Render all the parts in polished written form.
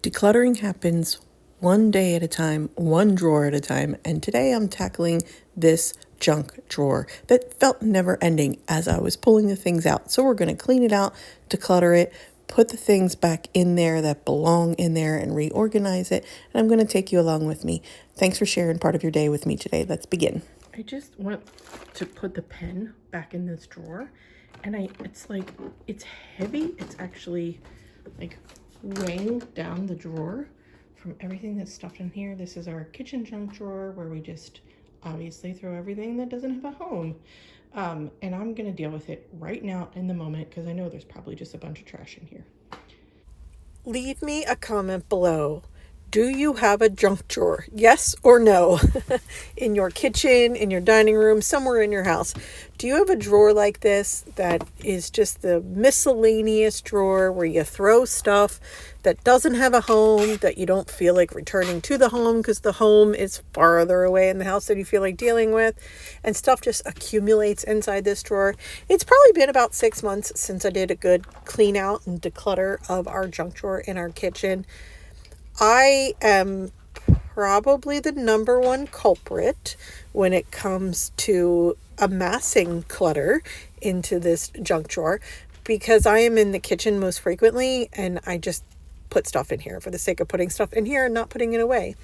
Decluttering happens one day at a time, one drawer at a time, and today I'm tackling this junk drawer that felt never ending as I was pulling the things out. So we're going to clean it out, declutter it, put the things back in there that belong in there and reorganize it. And I'm going to take you along with me. Thanks for sharing part of your day with me today. Let's begin. I just want to put the pen back in this drawer, and it's heavy. It's actually like weighing down the drawer from everything that's stuffed in here. This is our kitchen junk drawer where we just obviously throw everything that doesn't have a home. And I'm gonna deal with it right now in the moment because I know there's probably just a bunch of trash in here. Leave me a comment below. Do you have a junk drawer? Yes or no? In your kitchen, in your dining room, somewhere in your house. Do you have a drawer like this that is just the miscellaneous drawer where you throw stuff that doesn't have a home, that you don't feel like returning to the home because the home is farther away in the house than you feel like dealing with, and stuff just accumulates inside this drawer? It's probably been about 6 months since I did a good clean out and declutter of our junk drawer in our kitchen. I am probably the number one culprit when it comes to amassing clutter into this junk drawer because I am in the kitchen most frequently and I just put stuff in here for the sake of putting stuff in here and not putting it away.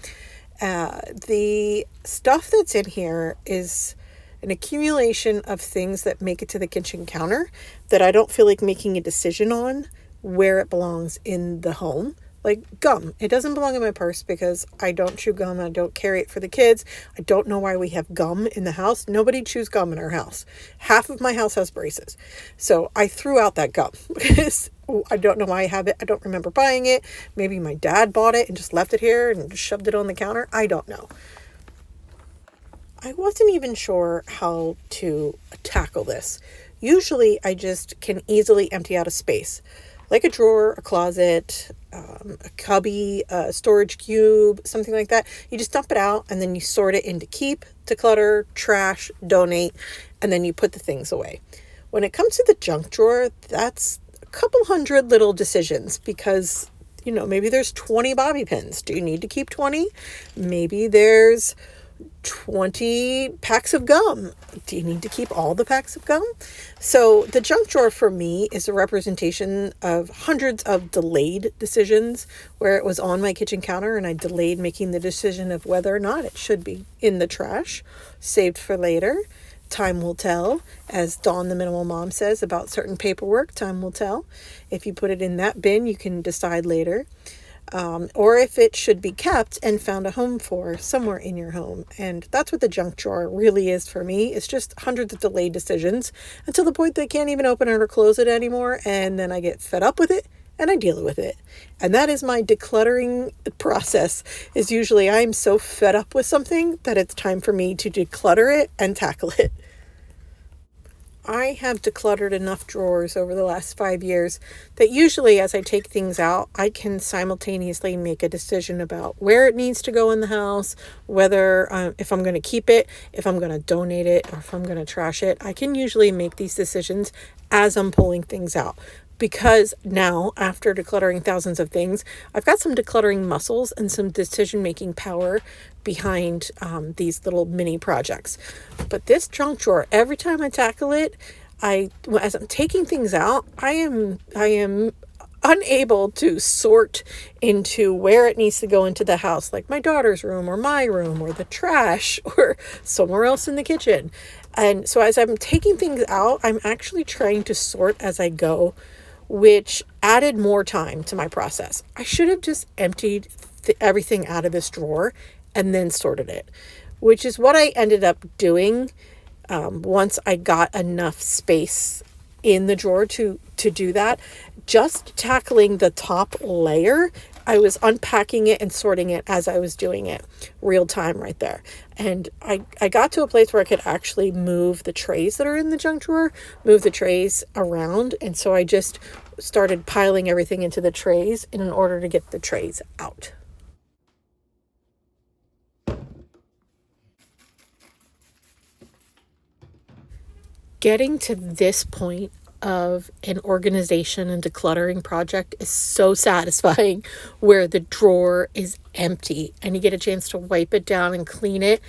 The stuff that's in here is an accumulation of things that make it to the kitchen counter that I don't feel like making a decision on where it belongs in the home. Like gum. It doesn't belong in my purse because I don't chew gum. I don't carry it for the kids. I don't know why we have gum in the house. Nobody chews gum in our house. Half of my house has braces. So I threw out that gum because I don't know why I have it. I don't remember buying it. Maybe my dad bought it and just left it here and shoved it on the counter. I don't know. I wasn't even sure how to tackle this. Usually I just can easily empty out a space. Like a drawer, a closet, a cubby, a storage cube, something like that. You just dump it out and then you sort it into keep, declutter, trash, donate, and then you put the things away. When it comes to the junk drawer, that's a couple hundred little decisions because, maybe there's 20 bobby pins. Do you need to keep 20? Maybe there's 20 packs of gum. Do you need to keep all the packs of gum? So the junk drawer for me is a representation of hundreds of delayed decisions where it was on my kitchen counter and I delayed making the decision of whether or not it should be in the trash, saved for later. Time will tell. As Dawn, the minimal mom, says about certain paperwork, time will tell. If you put it in that bin, you can decide later. Or if it should be kept and found a home for somewhere in your home. And that's what the junk drawer really is for me. It's just hundreds of delayed decisions until the point that I can't even open it or close it anymore. And then I get fed up with it and I deal with it. And that is my decluttering process, is usually I'm so fed up with something that it's time for me to declutter it and tackle it. I have decluttered enough drawers over the last 5 years that usually as I take things out, I can simultaneously make a decision about where it needs to go in the house, whether if I'm going to keep it, if I'm going to donate it, or if I'm going to trash it. I can usually make these decisions as I'm pulling things out. Because now, after decluttering thousands of things, I've got some decluttering muscles and some decision-making power behind these little mini projects. But this junk drawer, every time I tackle it, as I'm taking things out, I am unable to sort into where it needs to go into the house, like my daughter's room or my room or the trash or somewhere else in the kitchen. And so as I'm taking things out, I'm actually trying to sort as I go, which added more time to my process. I should have just emptied everything out of this drawer and then sorted it, which is what I ended up doing once I got enough space in the drawer to do that. Just tackling the top layer, I was unpacking it and sorting it as I was doing it, real time right there. And I got to a place where I could actually move the trays that are in the junk drawer, move the trays around. And so I just started piling everything into the trays in order to get the trays out. Getting to this point of an organization and decluttering project is so satisfying, where the drawer is empty and you get a chance to wipe it down and clean it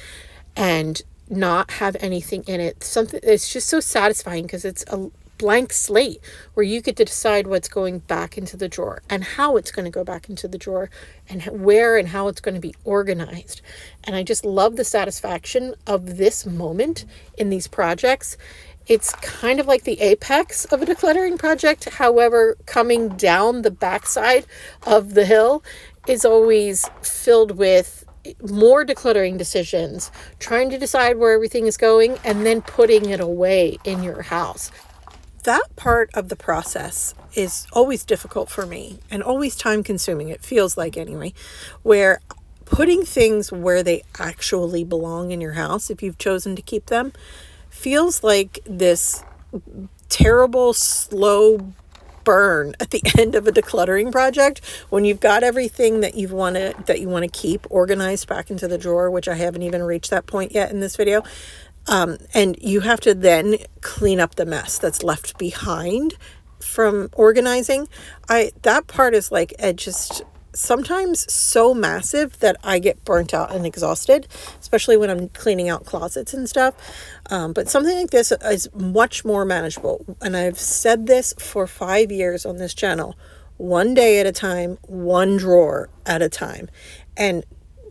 and not have anything in it. Something, it's just so satisfying because it's a blank slate where you get to decide what's going back into the drawer and how it's going to go back into the drawer and where and how it's going to be organized. And I just love the satisfaction of this moment in these projects. It's kind of like the apex of a decluttering project. However, coming down the backside of the hill is always filled with more decluttering decisions, trying to decide where everything is going, and then putting it away in your house. That part of the process is always difficult for me and always time consuming, it feels like anyway, where putting things where they actually belong in your house, if you've chosen to keep them, feels like this terrible, slow burn at the end of a decluttering project when you've got everything that you want to keep organized back into the drawer, which I haven't even reached that point yet in this video. And you have to then clean up the mess that's left behind from organizing. That part is like, it just sometimes so massive that I get burnt out and exhausted, especially when I'm cleaning out closets and stuff. But something like this is much more manageable. And I've said this for 5 years on this channel: one day at a time, one drawer at a time. And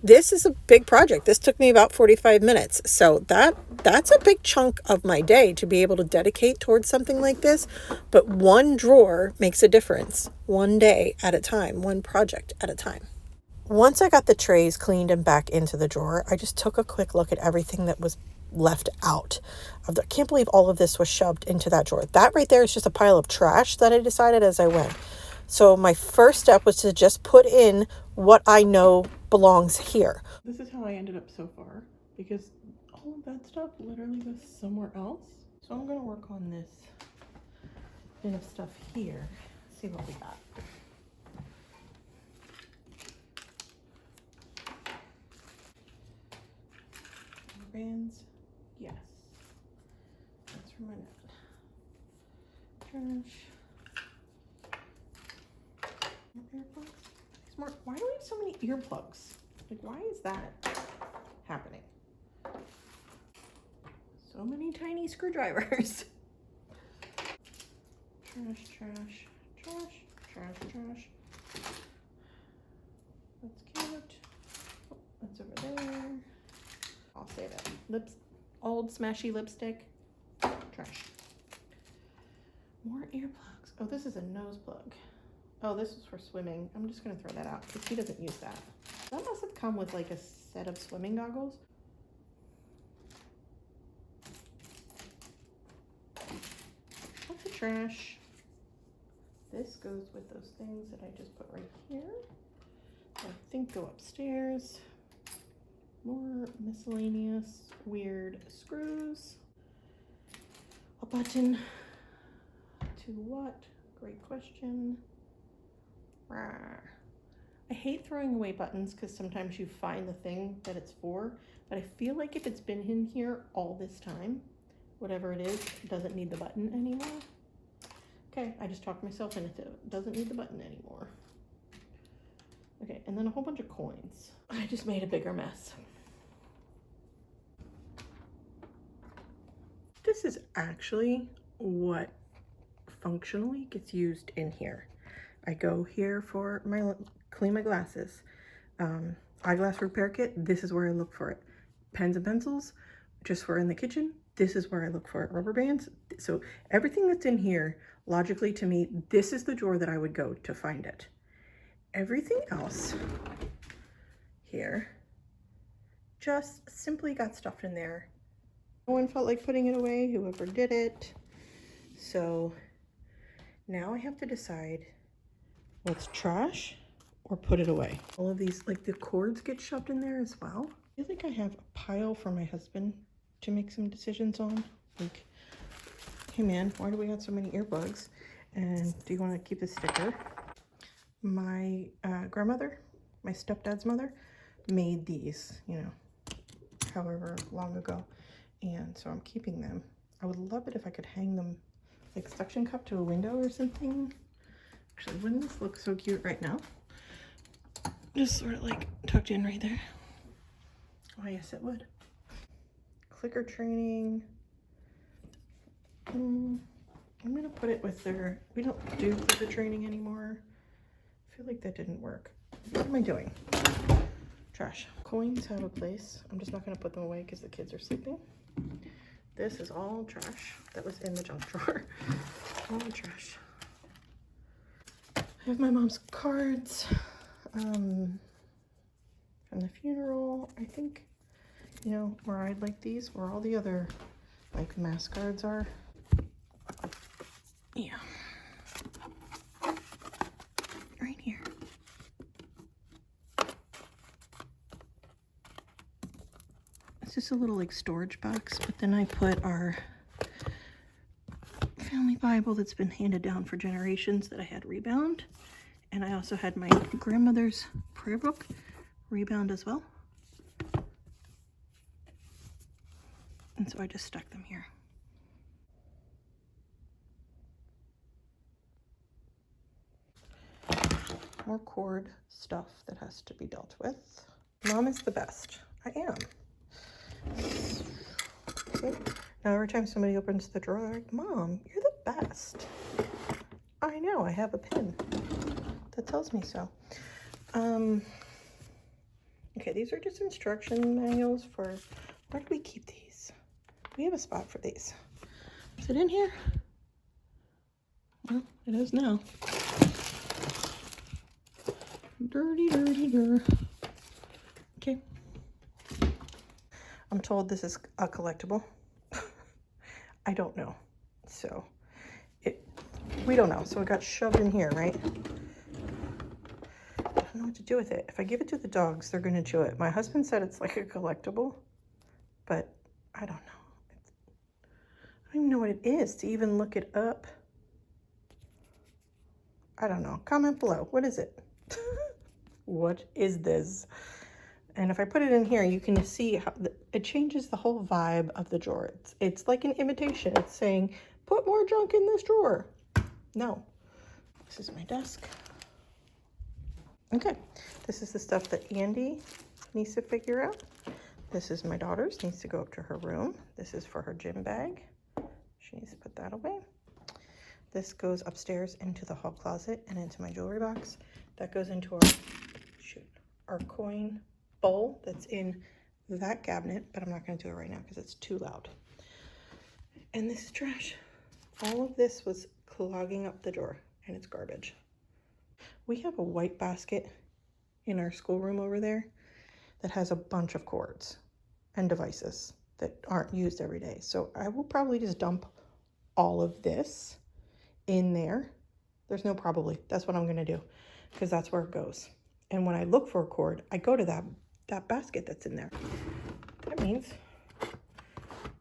this is a big project. This took me about 45 minutes. So that's a big chunk of my day to be able to dedicate towards something like this. But one drawer makes a difference. One day at a time, one project at a time. Once I got the trays cleaned and back into the drawer, I just took a quick look at everything that was left out of the, I can't believe all of this was shoved into that drawer. That right there is just a pile of trash that I decided as I went. So my first step was to just put in what I know belongs here. This is how I ended up so far, because all of that stuff literally was somewhere else. So I'm going to work on this bin of stuff here. See what we got. Bands, yes. That's from my net. Trash. Earplugs. Smart. Why do we have so many earplugs? Like, why is that happening? So many tiny screwdrivers. Trash, trash, trash, trash, trash. That's cute. Oh, that's over there. I'll say that. Old smashy lipstick. Trash. More earplugs. Oh, this is a nose plug. Oh, this is for swimming. I'm just going to throw that out because he doesn't use that. That must have come with like a set of swimming goggles. Lots of trash. This goes with those things that I just put right here. I think go upstairs. More miscellaneous weird screws. A button. To what? Great question. I hate throwing away buttons because sometimes you find the thing that it's for, but I feel like if it's been in here all this time, whatever it is, it doesn't need the button anymore. Okay, I just talked myself into it. Doesn't need the button anymore. Okay, and then a whole bunch of coins. I just made a bigger mess. This is actually what functionally gets used in here. I go here for my clean my glasses. Eyeglass repair kit, this is where I look for it. Pens and pencils, just for in the kitchen, this is where I look for it. Rubber bands. So everything that's in here, logically to me, this is the drawer that I would go to find it. Everything else here just simply got stuffed in there. No one felt like putting it away, whoever did it. So now I have to decide what's trash or put it away. All of these, like the cords get shoved in there as well. I feel like I have a pile for my husband to make some decisions on. Like, hey man, why do we have so many earbuds? And do you want to keep the sticker? My grandmother, my stepdad's mother, made these, you know, however long ago. And so I'm keeping them. I would love it if I could hang them like suction cup to a window or something. Actually, wouldn't this look so cute right now? Just sort of like tucked in right there. Oh, yes, it would. Clicker training. I'm gonna put it with their, we don't do clicker training anymore. I feel like that didn't work. What am I doing? Trash. Coins have a place. I'm just not gonna put them away because the kids are sleeping. This is all trash that was in the junk drawer. All trash. I have my mom's cards from the funeral. I think, you know, where I'd like these, where all the other like mass cards are. Yeah. Right here. It's just a little like storage box, but then I put our family Bible that's been handed down for generations that I had rebound. And I also had my grandmother's prayer book rebound as well. And so I just stuck them here. More cord stuff that has to be dealt with. Mom is the best. I am. Okay. Now every time somebody opens the drawer, they're like, Mom, you're the best. I know, I have a pin that tells me so. Okay, these are just instruction manuals for, where do we keep these? We have a spot for these. Is it in here? Well, it is now. Dirty, dirty, dirty. Okay. I'm told this is a collectible. I don't know. So, we don't know. So it got shoved in here, right? I don't know what to do with it. If I give it to the dogs, they're going to chew it. My husband said it's like a collectible, but I don't know. I don't even know what it is to even look it up. I don't know. Comment below. What is it? What is this? And if I put it in here, you can see how it changes the whole vibe of the drawer. It's like an invitation. It's saying, put more junk in this drawer. No. This is my desk. Okay. This is the stuff that Andy needs to figure out. This is my daughter's. Needs to go up to her room. This is for her gym bag. She needs to put that away. This goes upstairs into the hall closet and into my jewelry box. That goes into our coin bowl that's in that cabinet, but I'm not going to do it right now because it's too loud. And this is trash. All of this was clogging up the drawer, and it's garbage. We have a white basket in our schoolroom over there that has a bunch of cords and devices that aren't used every day. So I will probably just dump all of this in there. There's no probably. That's what I'm going to do because that's where it goes. And when I look for a cord, I go to that basket that's in there. That means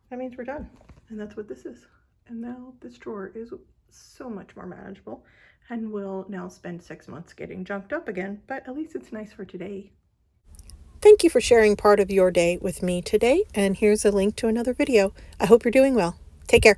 we're done. And that's what this is. And now this drawer is so much more manageable and will now spend 6 months getting junked up again, but at least it's nice for today. Thank you for sharing part of your day with me today. And here's a link to another video. I hope you're doing well. Take care.